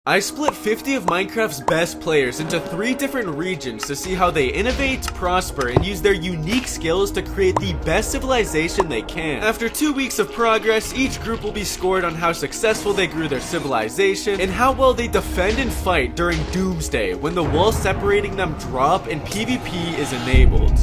I split 50 of Minecraft's best players into 3 different regions to see how they innovate, prosper, and use their unique skills to create the best civilization they can. After 2 weeks of progress, each group will be scored on how successful they grew their civilization and how well they defend and fight during Doomsday, when the wall separating them drop and PvP is enabled.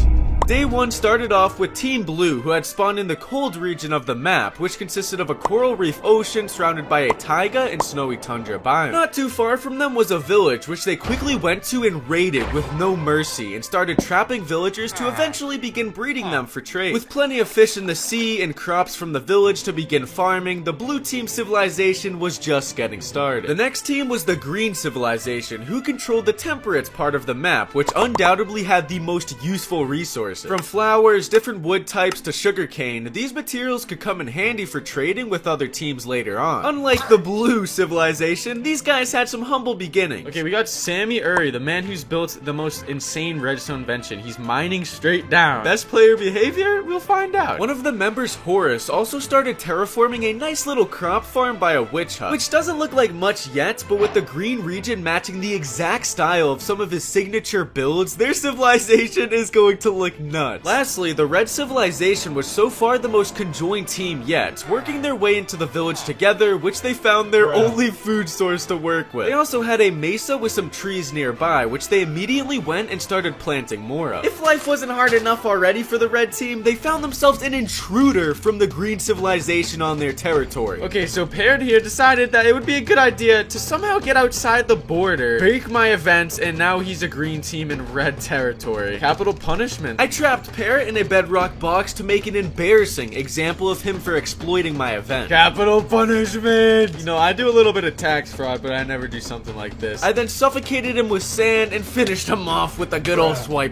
Day 1 started off with Team Blue, who had spawned in the cold region of the map, which consisted of a coral reef ocean surrounded by a taiga and snowy tundra biome. Not too far from them was a village, which they quickly went to and raided with no mercy, and started trapping villagers to eventually begin breeding them for trade. With plenty of fish in the sea and crops from the village to begin farming, the blue team civilization was just getting started. The next team was the green civilization, who controlled the temperate part of the map, which undoubtedly had the most useful resources. From flowers, different wood types to sugarcane, these materials could come in handy for trading with other teams later on. Unlike the blue civilization, these guys had some humble beginnings. Okay, we got Sammy Uri, the man who's built the most insane redstone invention. He's mining straight down. Best player behavior? We'll find out. One of the members, Horace, also started terraforming a nice little crop farm by a witch hut, which doesn't look like much yet, but with the green region matching the exact style of some of his signature builds, their civilization is going to look nuts. Lastly, the red civilization was so far the most conjoined team yet, working their way into the village together, which they found their only food source to work with. They also had a mesa with some trees nearby, which they immediately went and started planting more of. If life wasn't hard enough already for the red team, they found themselves an intruder from the green civilization on their territory. Okay, so Parrot here decided that it would be a good idea to somehow get outside the border, break my event, and now he's a green team in red territory. Capital punishment. I trapped Parrot in a bedrock box to make an embarrassing example of him for exploiting my event. Capital punishment! You know, I do a little bit of tax fraud, but I never do something like this. I then suffocated him with sand and finished him off with a good old swipe.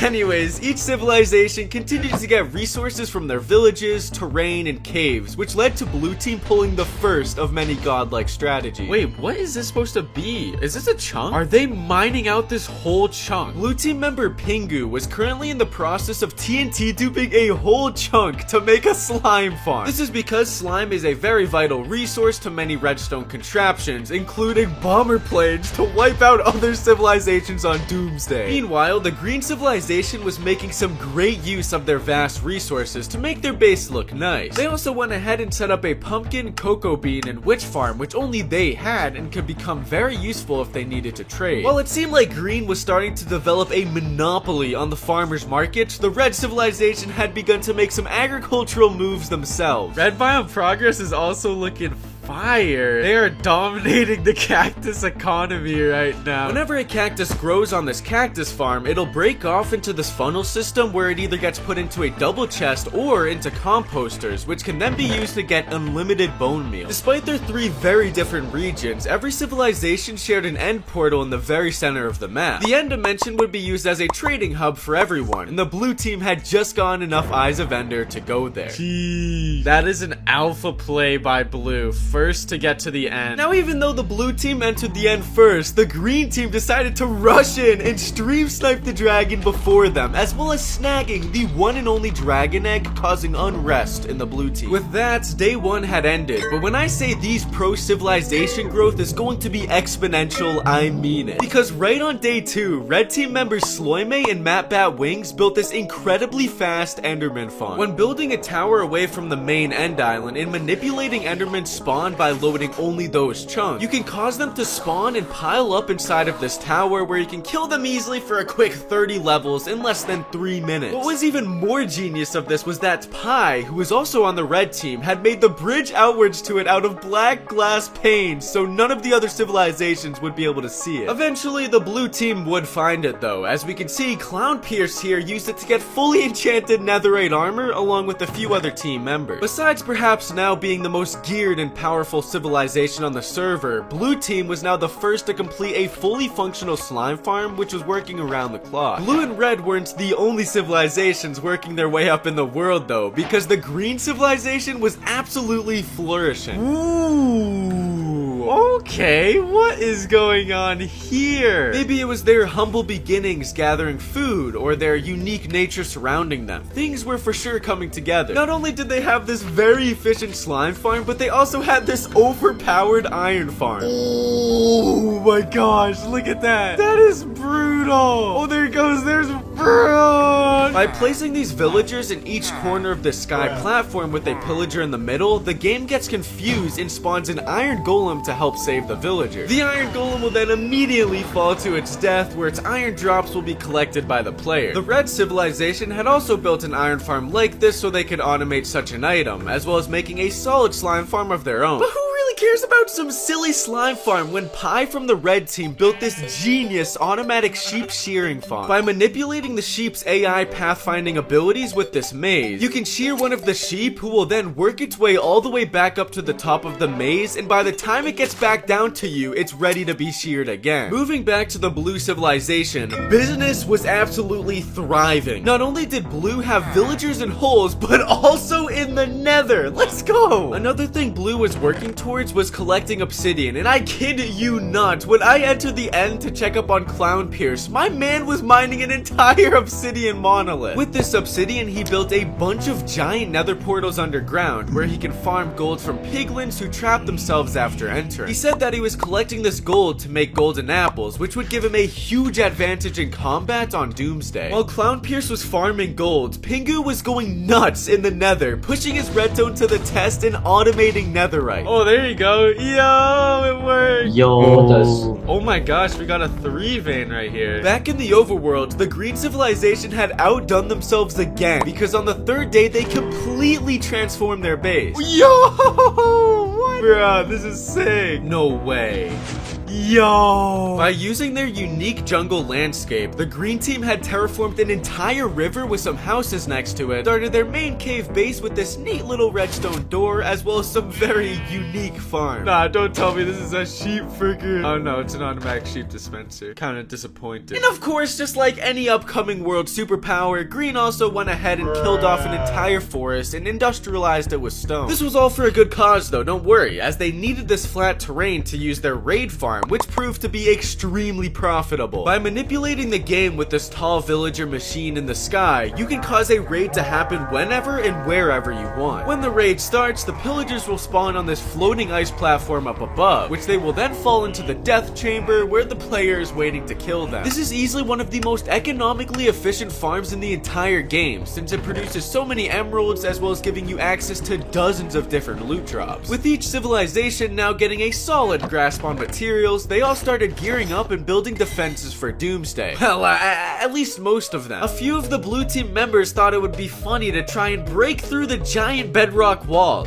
Anyways, each civilization continued to get resources from their villages, terrain, and caves, which led to Blue Team pulling the first of many godlike strategies. Wait, what is this supposed to be? Is this a chunk? Are they mining out this whole chunk? Blue Team member Pingu was currently in the process of TNT duping a whole chunk to make a slime farm. This is because slime is a very vital resource to many redstone contraptions, including bomber planes to wipe out other civilizations on Doomsday. Meanwhile, the green civilization was making some great use of their vast resources to make their base look nice. They also went ahead and set up a pumpkin, cocoa bean, and witch farm, which only they had and could become very useful if they needed to trade. While it seemed like green was starting to develop a monopoly on the farmers market, the red civilization had begun to make some agricultural moves themselves. Red biome progress is also looking fire. They are dominating the cactus economy right now. Whenever a cactus grows on this cactus farm, it'll break off into this funnel system where it either gets put into a double chest or into composters, which can then be used to get unlimited bone meal. Despite their 3 very different regions, every civilization shared an end portal in the very center of the map. The end dimension would be used as a trading hub for everyone, and the blue team had just gotten enough Eyes of Ender to go there. Jeez. That is an alpha play by blue. First to get to the end. Now, even though the blue team entered the end first, the green team decided to rush in and stream snipe the dragon before them, as well as snagging the one and only dragon egg, causing unrest in the blue team. With that, day 1 had ended, but when I say these pro-civilization growth is going to be exponential, I mean it. Because right on day 2, red team members Sloime and Matt Bat Wings built this incredibly fast Enderman farm. When building a tower away from the main end island and manipulating Enderman's spawn by loading only those chunks, you can cause them to spawn and pile up inside of this tower, where you can kill them easily for a quick 30 levels in less than 3 minutes. What was even more genius of this was that Pi, who was also on the red team, had made the bridge outwards to it out of black glass panes, so none of the other civilizations would be able to see it. Eventually, the blue team would find it though. As we can see, Clown Pierce here used it to get fully enchanted netherite armor along with a few other team members. Besides perhaps now being the most geared and powerful civilization on the server, Blue Team was now the first to complete a fully functional slime farm, which was working around the clock. Blue and Red weren't the only civilizations working their way up in the world though, because the green civilization was absolutely flourishing. Ooh, okay, what is going on here? Maybe it was their humble beginnings gathering food, or their unique nature surrounding them. Things were for sure coming together. Not only did they have this very efficient slime farm, but they also had this overpowered iron farm. Ooh. my gosh, look at that. That is brutal. Oh, there it goes. There's Brood. By placing these villagers in each corner of the sky platform with a pillager in the middle, the game gets confused and spawns an iron golem to help save the villager. The iron golem will then immediately fall to its death, where its iron drops will be collected by the player. The red civilization had also built an iron farm like this so they could automate such an item, as well as making a solid slime farm of their own. But who really cares about some silly slime farm when Pi from the red team built this genius automatic sheep shearing farm? By manipulating the sheep's AI pathfinding abilities with this maze, you can shear one of the sheep, who will then work its way all the way back up to the top of the maze, and by the time it gets back down to you, it's ready to be sheared again. Moving back to the blue civilization, business was absolutely thriving. Not only did blue have villagers in holes, but also in the nether. Let's go! Another thing blue was working towards was collecting obsidian, and I kid you not, when I entered the end to check up on Clown Pierce, my man was mining an entire obsidian monolith. With this obsidian, he built a bunch of giant nether portals underground, where he can farm gold from piglins who trap themselves after entering. He said that he was collecting this gold to make golden apples, which would give him a huge advantage in combat on Doomsday. While Clown Pierce was farming gold, Pingu was going nuts in the nether, pushing his redstone to the test and automating netherite. Oh, there you go. Yo, it worked. Yo. Oh my gosh, we got a 3 vein right here. Back in the overworld, the green civilization had outdone themselves again, because on the 3rd day, they completely transformed their base. Yo! What? Bruh, this is sick. No way. Yo! By using their unique jungle landscape, the green team had terraformed an entire river with some houses next to it, started their main cave base with this neat little redstone door, as well as some very unique farms. Nah, don't tell me this is a sheep freaking... Oh no, it's an automatic sheep dispenser. Kinda disappointed. And of course, just like any upcoming world superpower, green also went ahead and killed off an entire forest and industrialized it with stone. This was all for a good cause though, don't worry, as they needed this flat terrain to use their raid farm, which proved to be extremely profitable. By manipulating the game with this tall villager machine in the sky, you can cause a raid to happen whenever and wherever you want. When the raid starts, the pillagers will spawn on this floating ice platform up above, which they will then fall into the death chamber where the player is waiting to kill them. This is easily one of the most economically efficient farms in the entire game, since it produces so many emeralds, as well as giving you access to dozens of different loot drops. With each civilization now getting a solid grasp on materials, they all started gearing up and building defenses for Doomsday. Well, at least most of them. A few of the blue team members thought it would be funny to try and break through the giant bedrock wall.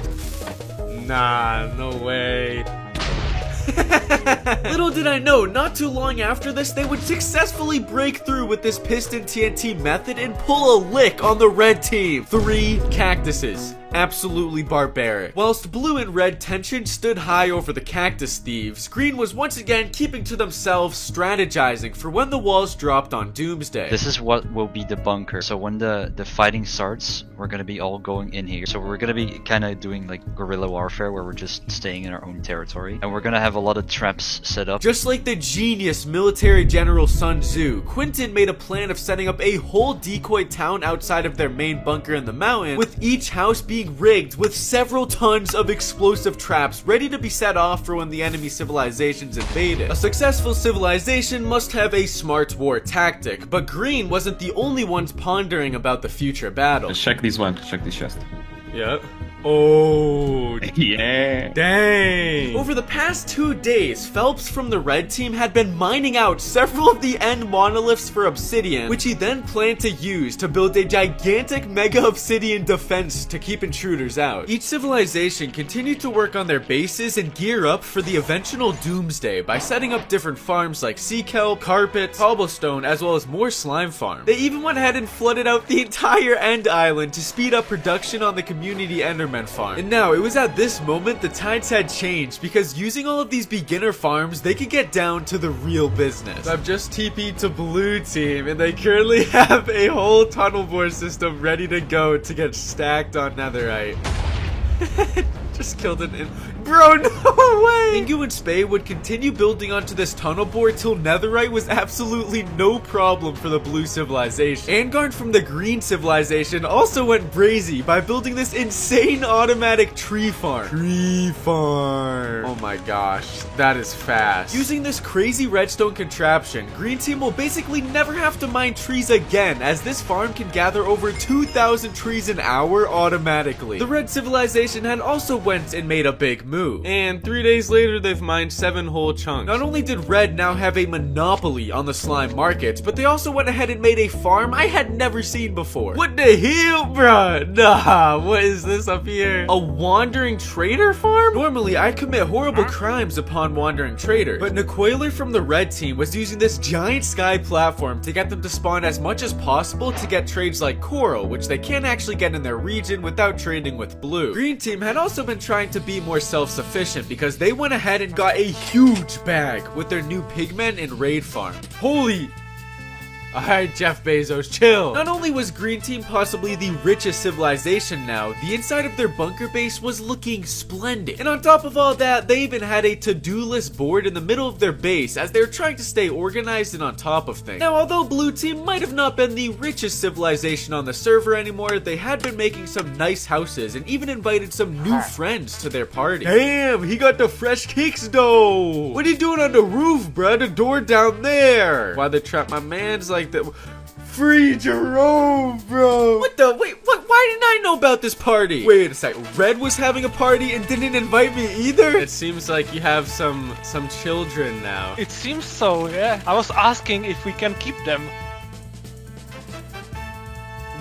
Nah, no way. Little did I know, not too long after this, they would successfully break through with this piston TNT method and pull a lick on the red team. 3 cactuses. Absolutely barbaric. Whilst blue and red tension stood high over the cactus thieves, green was once again keeping to themselves, strategizing for when the walls dropped on Doomsday. This is what will be the bunker. So when the fighting starts, we're gonna be all going in here. So we're gonna be kind of doing like guerrilla warfare, where we're just staying in our own territory, and we're gonna have a lot of traps set up. Just like the genius military general Sun Tzu, Quentin made a plan of setting up a whole decoy town outside of their main bunker in the mountain, with each house being rigged with several tons of explosive traps ready to be set off for when the enemy civilizations invaded. A successful civilization must have a smart war tactic, but green wasn't the only ones pondering about the future battle. Check these ones, check these chests. Yep. Oh, Yeah. dang. Over the past 2 days, Phelps from the red team had been mining out several of the end monoliths for obsidian, which he then planned to use to build a gigantic mega obsidian defense to keep intruders out. Each civilization continued to work on their bases and gear up for the eventual Doomsday by setting up different farms like sea kelp, carpet, cobblestone, as well as more slime farms. They even went ahead and flooded out the entire end island to speed up production on the community Enderman farm. And now, it was at this moment the tides had changed, because using all of these beginner farms, they could get down to the real business. I've just TP'd to blue team, and they currently have a whole tunnel bore system ready to go to get stacked on netherite. Just killed it in. bro, no way! Ingu and Spay would continue building onto this tunnel board till netherite was absolutely no problem for the blue civilization. Angarn from the green civilization also went brazy by building this insane automatic tree farm. Oh my gosh, that is fast. Using this crazy redstone contraption, Green Team will basically never have to mine trees again, as this farm can gather over 2,000 trees an hour automatically. The red civilization had also went and made a big move. And 3 days later, they've mined 7 whole chunks. Not only did red now have a monopoly on the slime market, but they also went ahead and made a farm I had never seen before. What the hell, bruh? Nah, what is this up here? A wandering trader farm? Normally, I'd commit horrible crimes upon wandering trader, but Nicoiler from the red team was using this giant sky platform to get them to spawn as much as possible to get trades like coral, which they can't actually get in their region without trading with blue. Green team had also been trying to be more self-sufficient because they went ahead and got a huge bag with their new pigmen and raid farm. Holy... Alright, Jeff Bezos, chill. Not only was Green Team possibly the richest civilization now, the inside of their bunker base was looking splendid. And on top of all that, they even had a to-do list board in the middle of their base as they were trying to stay organized and on top of things. Now, although Blue Team might have not been the richest civilization on the server anymore, they had been making some nice houses and even invited some new friends to their party. Damn, he got the fresh kicks though. What are you doing on the roof, bruh? The door down there. Why they trap my mans like that? Free Jerome, bro. What the? Wait, what? Why didn't I know about this party? Wait a sec. Red was having a party and didn't invite me either? It seems like you have some children now. It seems so, yeah. I was asking if we can keep them.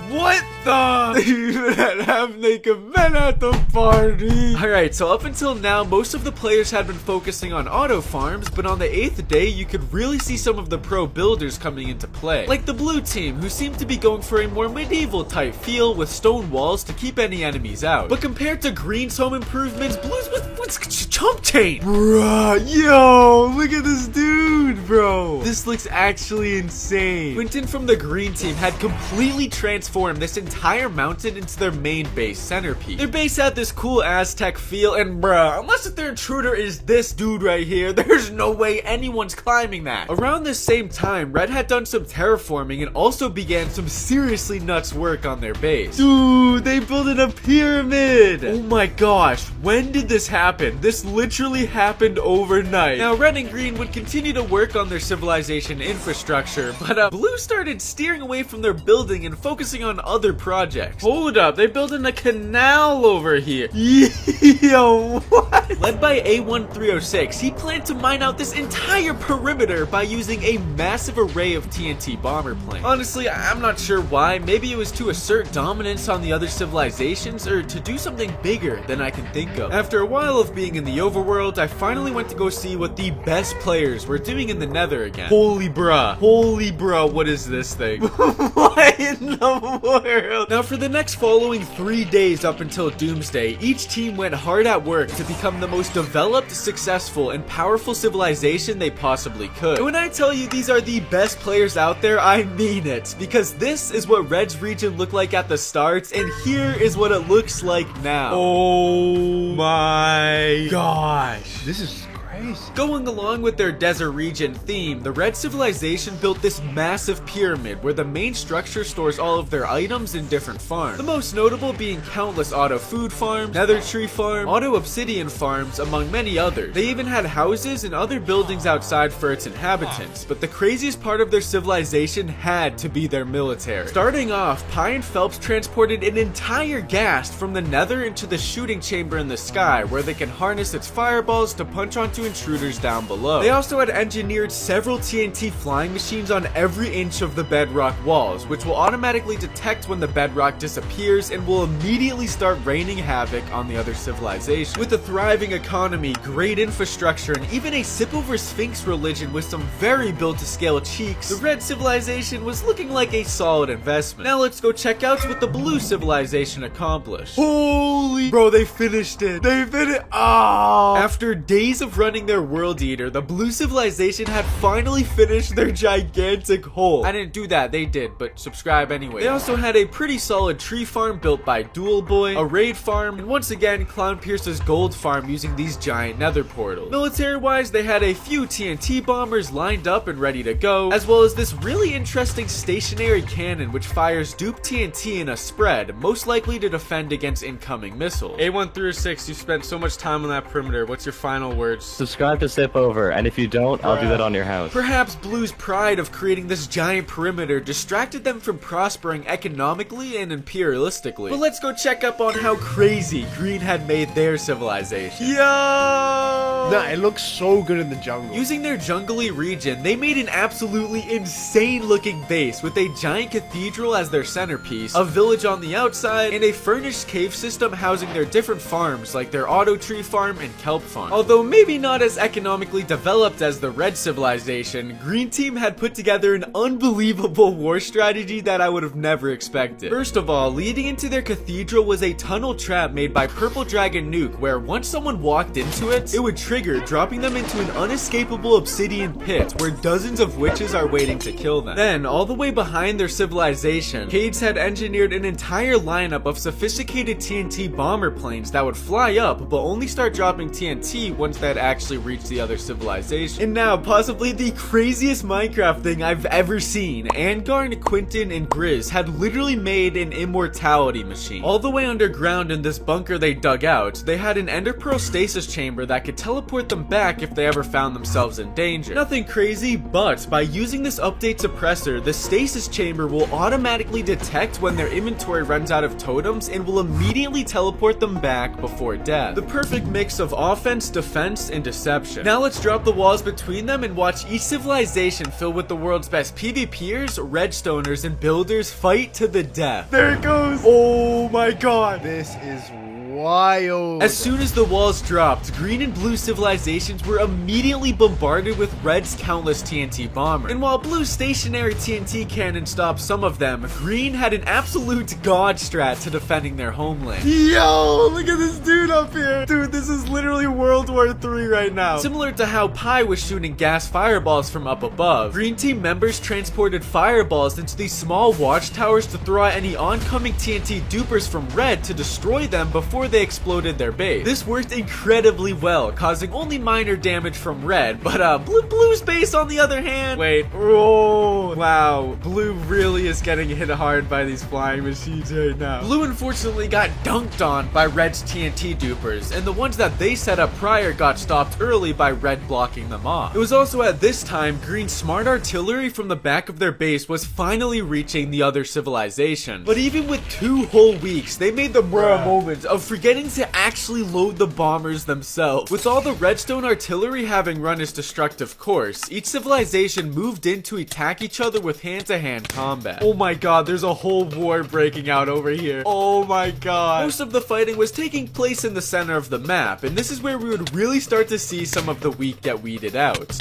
What the? They even had half-naked men at the party. Alright, so up until now, most of the players had been focusing on auto farms, but on the 8th day, you could really see some of the pro builders coming into play. Like the blue team, who seemed to be going for a more medieval type feel with stone walls to keep any enemies out. But compared to green's home improvements, blue's what's chump chain? Bruh, yo, look at this dude, bro. This looks actually insane. Quinton from the green team had completely transformed this entire mountain into their main base centerpiece. Their base had this cool Aztec feel, and bruh, unless their intruder is this dude right here, there's no way anyone's climbing that. Around this same time, Red had done some terraforming and also began some seriously nuts work on their base. Dude, they built a pyramid! Oh my gosh, when did this happen? This literally happened overnight. Now, Red and Green would continue to work on their civilization infrastructure, but Blue started steering away from their building and focusing on other projects. Hold up, they're building a canal over here. Yo, what? Led by A1306, he planned to mine out this entire perimeter by using a massive array of TNT bomber planes. Honestly, I'm not sure why. Maybe it was to assert dominance on the other civilizations or to do something bigger than I can think of. After a while of being in the overworld, I finally went to go see what the best players were doing in the nether again. Holy bruh, what is this thing? What in the world? Now, for the next following 3 days up until Doomsday, each team went hard at work to become the most developed, successful, and powerful civilization they possibly could. And when I tell you these are the best players out there, I mean it, because this is what Red's region looked like at the start, and here is what it looks like now. Oh my gosh. This is crazy. Going along with their desert region theme, the Red civilization built this massive pyramid where the main structure stores all of their items in different farms. The most notable being countless auto food farms, nether tree farm, auto obsidian farms, among many others. They even had houses and other buildings outside for its inhabitants, but the craziest part of their civilization had to be their military. Starting off, Pi and Phelps transported an entire ghast from the nether into the shooting chamber in the sky, where they can harness its fireballs to punch onto intruders down below. They also had engineered several TNT flying machines on every inch of the bedrock walls, which will automatically detect when the bedrock disappears and will immediately start raining havoc on the other civilization. With a thriving economy, great infrastructure, and even a sip over Sphinx religion with some very built-to-scale cheeks, the Red civilization was looking like a solid investment. Now let's go check out what the Blue civilization accomplished. Holy bro, they finished it. They finished. Oh! After days of running defending their world eater, the blue civilization had finally finished their gigantic hole. I didn't do that, they did, but subscribe anyway. They also had a pretty solid tree farm built by Dual Boy, a raid farm, and once again Clownpierce's gold farm using these giant nether portals. Military-wise, they had a few TNT bombers lined up and ready to go, as well as this really interesting stationary cannon which fires dupe TNT in a spread, most likely to defend against incoming missiles. A1 through 6, you spent so much time on that perimeter. What's your final words? Subscribe to Sip Over, and if you don't, I'll do that on your house. Perhaps Blue's pride of creating this giant perimeter distracted them from prospering economically and imperialistically. But let's go check up on how crazy Green had made their civilization. Yo! Nah, it looks so good in the jungle. Using their jungly region, they made an absolutely insane looking base with a giant cathedral as their centerpiece, a village on the outside, and a furnished cave system housing their different farms like their auto tree farm and kelp farm. Although maybe not as economically developed as the red civilization, Green Team had put together an unbelievable war strategy that I would have never expected. First of all, leading into their cathedral was a tunnel trap made by Purple Dragon Nuke where once someone walked into it, it would trigger, dropping them into an unescapable obsidian pit where dozens of witches are waiting to kill them. Then, all the way behind their civilization, Cades had engineered an entire lineup of sophisticated TNT bomber planes that would fly up but only start dropping TNT once they had actually reached the other civilization. And now, possibly the craziest Minecraft thing I've ever seen, Angarn, Quinton, and Grizz had literally made an immortality machine. All the way underground in this bunker they dug out, they had an Ender Pearl stasis chamber that could teleport them back if they ever found themselves in danger. Nothing crazy, but by using this update suppressor, the stasis chamber will automatically detect when their inventory runs out of totems and will immediately teleport them back before death. The perfect mix of offense, defense, and deception. Now let's drop the walls between them and watch each civilization filled with the world's best PvPers, redstoners, and builders fight to the death. There it goes! Oh my god! This is wild. As soon as the walls dropped, green and blue civilizations were immediately bombarded with red's countless TNT bombers. And while blue's stationary TNT cannon stopped some of them, green had an absolute god strat to defending their homeland. Yo, look at this dude up here. Dude, this is literally World War III right now. Similar to how Pi was shooting gas fireballs from up above, green team members transported fireballs into these small watchtowers to throw out any oncoming TNT dupers from red to destroy them before they exploded their base. This worked incredibly well, causing only minor damage from red, but blue's base on the other hand, wait, oh wow, blue really is getting hit hard by these flying machines right now. Blue unfortunately got dunked on by red's TNT dupers, and the ones that they set up prior got stopped early by red blocking them off. It was also at this time green's smart artillery from the back of their base was finally reaching the other civilization. But even with 2 whole weeks, they made the moment of forgetting to actually load the bombers themselves. With all the redstone artillery having run its destructive course, each civilization moved in to attack each other with hand-to-hand combat. Oh my god, there's a whole war breaking out over here. Oh my god. Most of the fighting was taking place in the center of the map, and this is where we would really start to see some of the weak get weeded out.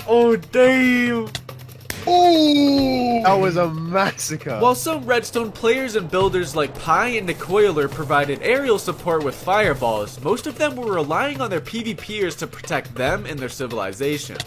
Oh damn! Ooh, that was a massacre. While some redstone players and builders like Pi and Nicoiler provided aerial support with fireballs, most of them were relying on their PvPers to protect them and their civilization.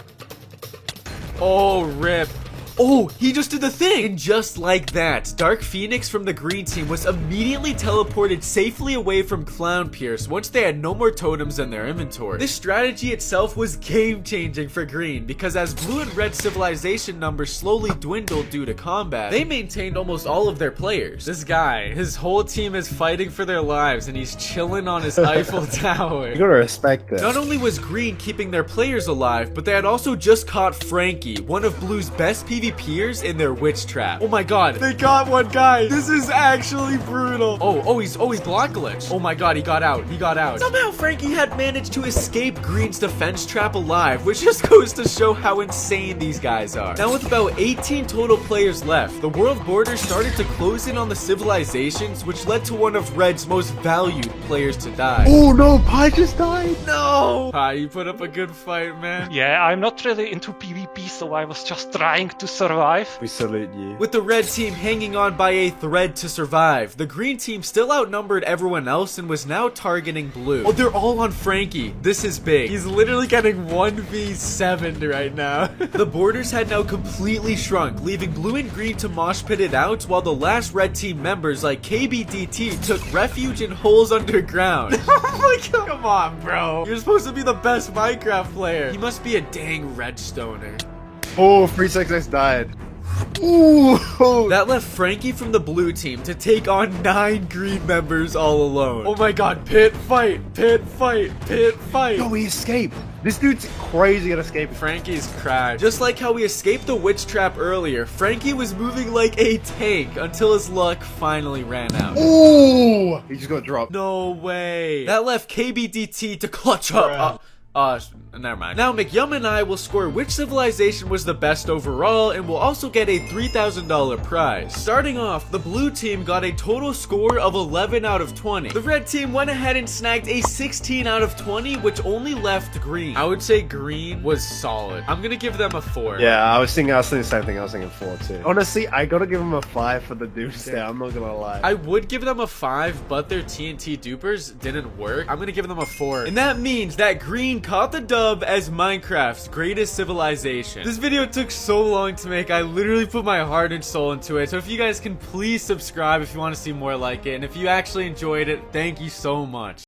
Oh, rip. Oh, he just did the thing! And just like that, Dark Phoenix from the green team was immediately teleported safely away from Clownpierce once they had no more totems in their inventory. This strategy itself was game-changing for green, because as blue and red civilization numbers slowly dwindled due to combat, they maintained almost all of their players. This guy, his whole team is fighting for their lives and he's chilling on his Eiffel Tower. You gotta respect that. Not only was green keeping their players alive, but they had also just caught Frankie, one of blue's best PvPers in their witch trap. Oh my god, they got one guy. This is actually brutal. Oh, he's block glitched. Oh my god, he got out. Somehow Frankie had managed to escape green's defense trap alive, which just goes to show how insane these guys are. Now with about 18 total players left, the world border started to close in on the civilizations, which led to one of red's most valued players to die. Oh no, Pi just died. No! Pi, you put up a good fight, man. Yeah, I'm not really into PvP, so I was just trying to survive. We salute you. With the red team hanging on by a thread to survive, the green team still outnumbered everyone else and was now targeting blue. Oh, they're all on Frankie. This is big. He's literally getting 1v7 right now. The borders had now completely shrunk, leaving blue and green to mosh pit it out, while the last red team members like KBDT took refuge in holes underground. Oh my god. Come on, bro. You're supposed to be the best Minecraft player. He must be a dang redstoner. Oh, 366 died. Ooh. That left Frankie from the blue team to take on 9 green members all alone. Oh my god, pit fight, pit fight, pit fight. Yo, he escaped. This dude's crazy at escaping. Frankie's crashed. Just like how we escaped the witch trap earlier, Frankie was moving like a tank until his luck finally ran out. Ooh. He just got dropped. No way. That left KBDT to clutch up. Never mind. Now McYum and I will score which civilization was the best overall, and will also get a $3,000 prize. Starting off, the blue team got a total score of 11 out of 20. The red team went ahead and snagged a 16 out of 20, which only left green. I would say green was solid. I'm gonna give them a 4. Yeah, I was thinking the same thing. I was thinking 4 too. Honestly, I gotta give him a 5 for the doomsday. I'm not gonna lie. I would give them a 5, but their TNT dupers didn't work. I'm gonna give them a 4. And that means that green caught the dub as Minecraft's greatest civilization. This video took so long to make. I literally put my heart and soul into it. So if you guys can please subscribe if you want to see more like it. And if you actually enjoyed it, thank you so much.